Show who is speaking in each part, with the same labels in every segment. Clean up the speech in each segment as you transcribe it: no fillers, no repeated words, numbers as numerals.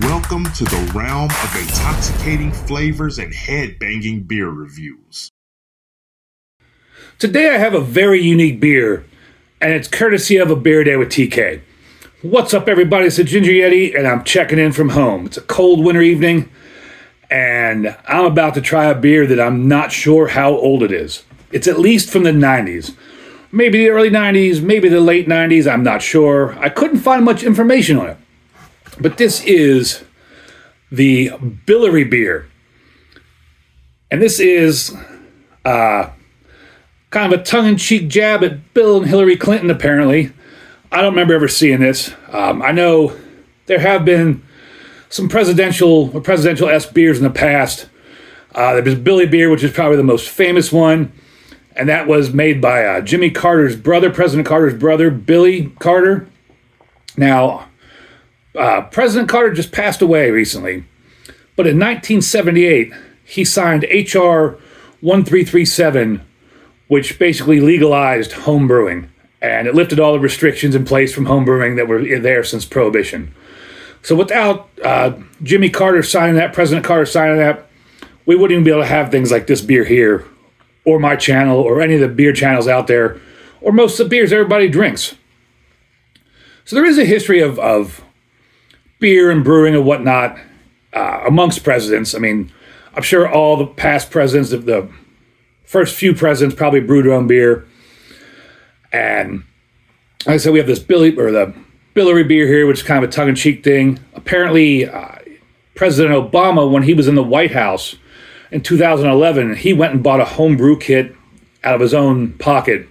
Speaker 1: Welcome to the realm of intoxicating flavors and head-banging beer reviews.
Speaker 2: Today I have a very unique beer, and it's courtesy of a Beer Day with TK. What's up, everybody? It's the Ginger Yeti, and I'm checking in from home. It's a cold winter evening, and I'm about to try a beer that I'm not sure how old it is. It's at least from the 90s. Maybe the early 90s, maybe the late 90s, I'm not sure. I couldn't find much information on it. But this is the Billary Beer. And this is kind of a tongue-in-cheek jab at Bill and Hillary Clinton, apparently. I don't remember ever seeing this. I know there have been some presidential-esque beers in the past. There was Billary Beer, which is probably the most famous one. And that was made by Jimmy Carter's brother, President Carter's brother, Billy Carter. Now, President Carter just passed away recently, but in 1978, he signed H.R. 1337, which basically legalized home brewing, and it lifted all the restrictions in place from home brewing that were there since Prohibition. So without Jimmy Carter signing that, President Carter signing that, we wouldn't even be able to have things like this beer here, or my channel, or any of the beer channels out there, or most of the beers everybody drinks. So there is a history of beer and brewing and whatnot amongst presidents. I mean, I'm sure all the past presidents, the first few presidents probably brewed their own beer. And like I said, we have this the Billary Beer here, which is kind of a tongue-in-cheek thing. Apparently, President Obama, when he was in the White House in 2011, he went and bought a home brew kit out of his own pocket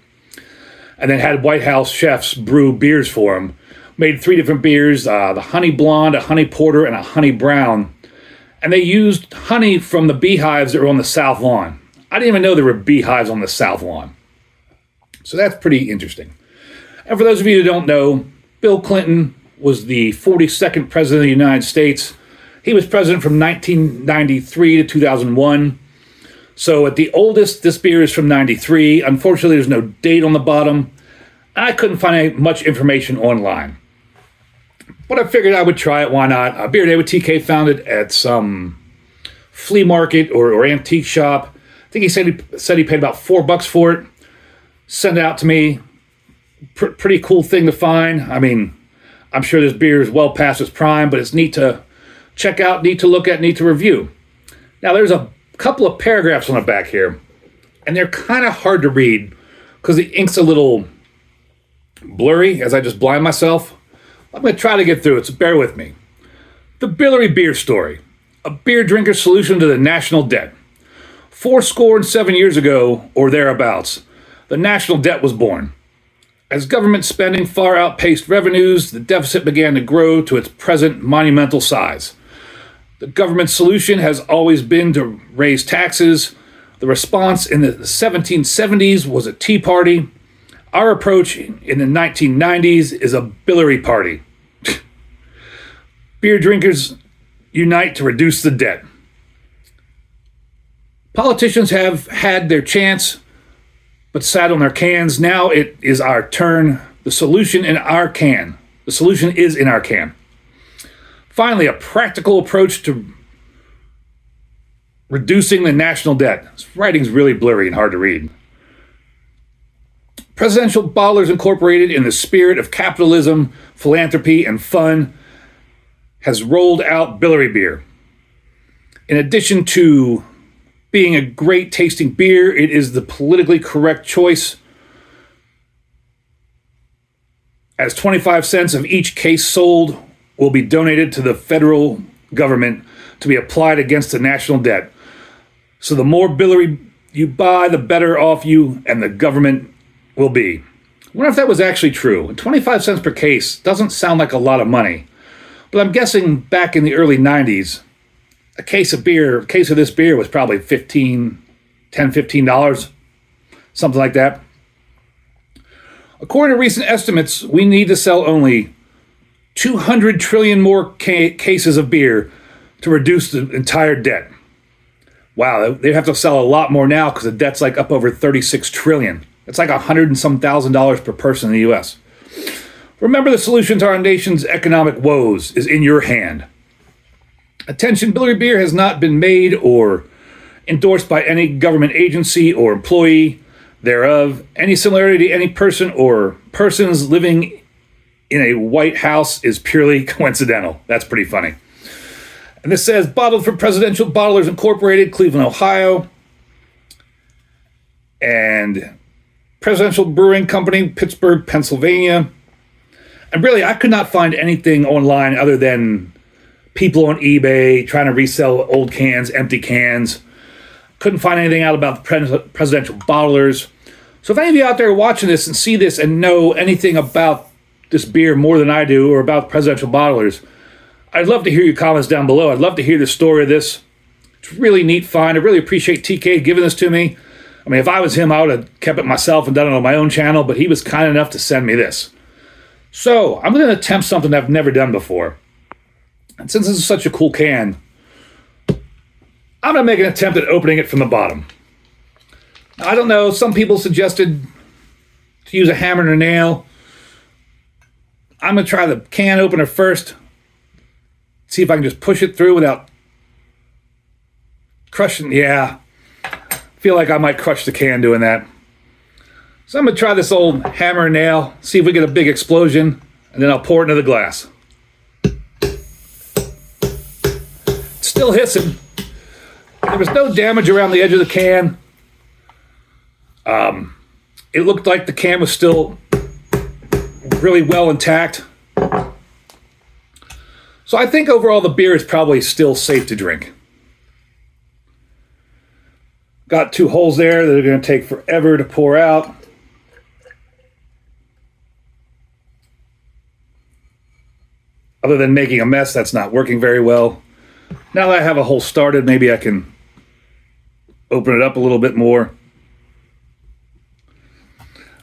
Speaker 2: and then had White House chefs brew beers for him. Made 3 different beers, the honey blonde, a honey porter, and a honey brown. And they used honey from the beehives that were on the South Lawn. I didn't even know there were beehives on the South Lawn. So that's pretty interesting. And for those of you who don't know, Bill Clinton was the 42nd president of the United States. He was president from 1993 to 2001. So at the oldest, this beer is from 93. Unfortunately, there's no date on the bottom. I couldn't find much information online. But I figured I would try it, why not? Beer Day with TK found it at some flea market or antique shop. I think he said he paid about $4 for it. Sent it out to me. Pretty cool thing to find. I mean, I'm sure this beer is well past its prime, but it's neat to check out, neat to look at, neat to review. Now, there's a couple of paragraphs on the back here, and they're kind of hard to read because the ink's a little blurry as I just blind myself. I'm going to try to get through it, so bear with me. The Billary Beer story. A beer drinker's solution to the national debt. 7 years ago, or thereabouts, the national debt was born. As government spending far outpaced revenues, the deficit began to grow to its present monumental size. The government's solution has always been to raise taxes. The response in the 1770s was a Tea Party. Our approach in the 1990s is a Billary Party. Beer drinkers unite to reduce the debt. Politicians have had their chance, but sat on their cans. Now it is our turn. The solution in our can. The solution is in our can. Finally, a practical approach to reducing the national debt. This writing's really blurry and hard to read. Presidential Bottlers Incorporated, in the spirit of capitalism, philanthropy, and fun, has rolled out Billary Beer. In addition to being a great tasting beer, it is the politically correct choice, as 25 cents of each case sold will be donated to the federal government to be applied against the national debt. So the more Billary you buy, the better off you and the government will be. I wonder if that was actually true. 25 cents per case doesn't sound like a lot of money, but I'm guessing back in the early 90s, a case of this beer was probably $15, something like that. According to recent estimates, we need to sell only 200 trillion more cases of beer to reduce the entire debt. Wow, they have to sell a lot more now because the debt's like up over 36 trillion. It's like $100 and some thousand per person in the U.S. Remember, the solution to our nation's economic woes is in your hand. Attention, Billary Beer has not been made or endorsed by any government agency or employee thereof. Any similarity to any person or persons living in a White House is purely coincidental. That's pretty funny. And this says, bottled from Presidential Bottlers Incorporated, Cleveland, Ohio. And Presidential Brewing Company, Pittsburgh, Pennsylvania. And really, I could not find anything online other than people on eBay trying to resell old cans, empty cans. Couldn't find anything out about the presidential bottlers. So if any of you out there are watching this and see this and know anything about this beer more than I do or about presidential bottlers, I'd love to hear your comments down below. I'd love to hear the story of this. It's a really neat find. I really appreciate TK giving this to me. I mean, if I was him, I would have kept it myself and done it on my own channel, but he was kind enough to send me this. So I'm going to attempt something I've never done before. And since this is such a cool can, I'm going to make an attempt at opening it from the bottom. Now, I don't know, some people suggested to use a hammer and a nail. I'm going to try the can opener first. See if I can just push it through without crushing. Yeah, I feel like I might crush the can doing that. So I'm going to try this old hammer and nail, see if we get a big explosion, and then I'll pour it into the glass. It's still hissing. There was no damage around the edge of the can. It looked like the can was still really well intact. So I think overall the beer is probably still safe to drink. Got 2 holes there that are going to take forever to pour out. Other than making a mess, that's not working very well. Now that I have a hole started, maybe I can open it up a little bit more.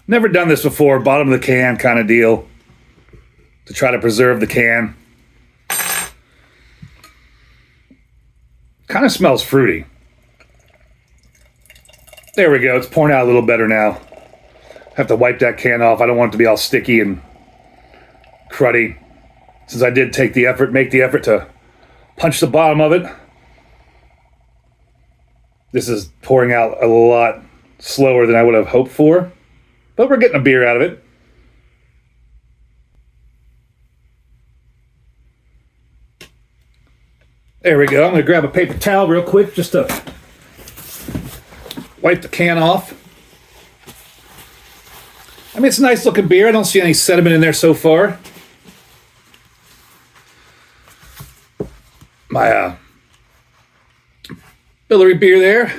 Speaker 2: Never done this before, bottom of the can kind of deal, to try to preserve the can. Kind of smells fruity. There we go, it's pouring out a little better now. Have to wipe that can off. I don't want it to be all sticky and cruddy. Since I did make the effort to punch the bottom of it. This is pouring out a lot slower than I would have hoped for. But we're getting a beer out of it. There we go. I'm going to grab a paper towel real quick just to wipe the can off. I mean, it's a nice looking beer. I don't see any sediment in there so far. My Billary Beer there.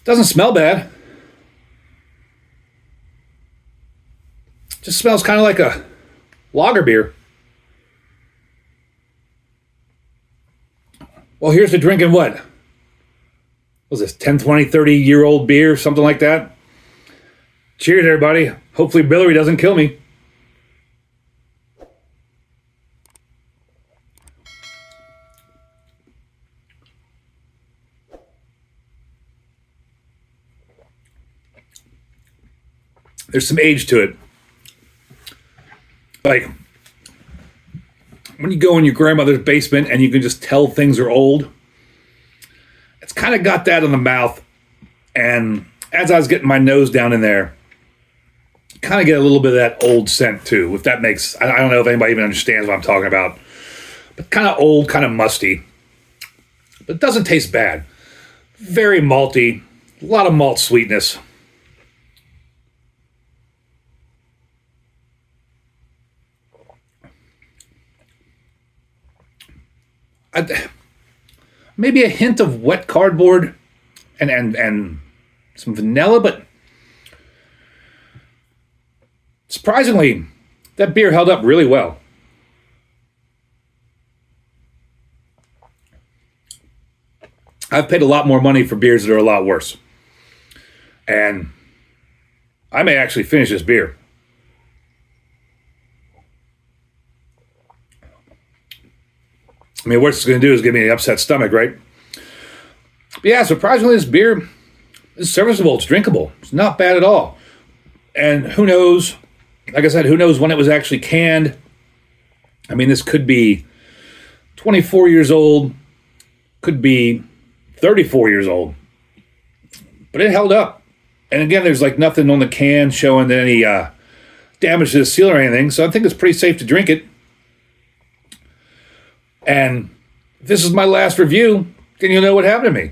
Speaker 2: Doesn't smell bad. Just smells kind of like a lager beer. Well, here's to drinking what? What was this, 10, 20, 30-year-old beer, something like that? Cheers, everybody. Hopefully Billary doesn't kill me. There's some age to it. Like, when you go in your grandmother's basement and you can just tell things are old, it's kind of got that in the mouth. And as I was getting my nose down in there, kind of get a little bit of that old scent too, if that makes, I don't know if anybody even understands what I'm talking about, but kind of old, kind of musty, but it doesn't taste bad. Very malty, a lot of malt sweetness. Maybe a hint of wet cardboard and some vanilla, but surprisingly, that beer held up really well. I've paid a lot more money for beers that are a lot worse. And I may actually finish this beer. I mean, what it's going to do is give me an upset stomach, right? But yeah, surprisingly, this beer is serviceable. It's drinkable. It's not bad at all. And who knows, like I said, who knows when it was actually canned. I mean, this could be 24 years old, could be 34 years old, but it held up. And again, there's like nothing on the can showing any damage to the seal or anything, so I think it's pretty safe to drink it. And if this is my last review, then you'll know what happened to me.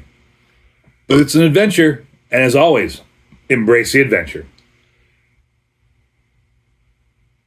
Speaker 2: But it's an adventure, and as always, embrace the adventure.